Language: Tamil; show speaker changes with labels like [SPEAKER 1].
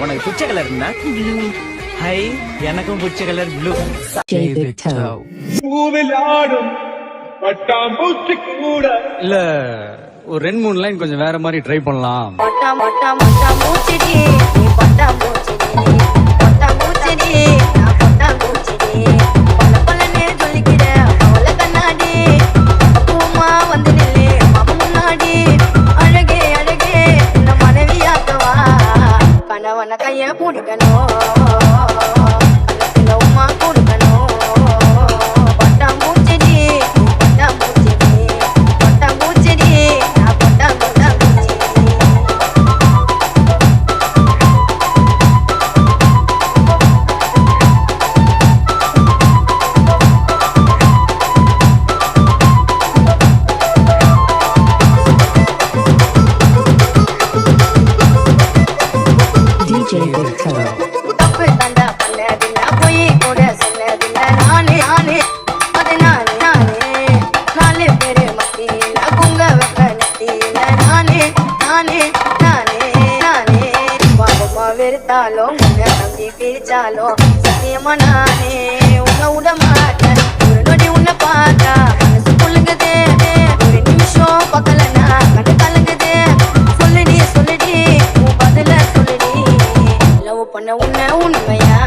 [SPEAKER 1] உனக்கு பிடிச்ச கலர் என்ன? ஹை, எனக்கும் பிடிச்ச கலர் ப்ளூ.
[SPEAKER 2] பூவில் ஆடும் பட்டாம்பூச்சி கூட
[SPEAKER 3] இல்ல ஒரு 2-3 லைன் கொஞ்சம் வேற மாதிரி ட்ரை பண்ணலாம்.
[SPEAKER 4] கைய பிடிக்கணும் உமா கொடுக்கணும் பட்டாம்பூச்செடி பட்டாம்பூச்செடி பட்டாம்பூச்செடி நான் பட்டாம்பூச்செடி. தப்பு தண்டா பண்ணதில்ல போய் கூட சொன்னதில்ல நானே நானே அது நானே நானே 4 பேரு மத்தியில பொங்க வைக்க நெத்தியில நானே நானே நானே நானே பாவமா வெறுத்தாலும் உன்னை நம்பி பிரிச்சாலும் சத்தியமா நானே உன்னை விட மாட்டேன். ஒரு நொடி உன்னை பார்த்தா மனசு புள்ளுங்குதே, ஒரு நிமிஷம் பக்கலனா கண்டு கலங்குதே. சொல்லுடி சொல்லுடி உன் பதில சொல்லுடி, லவ் பண்ண உன்னை உண்மையா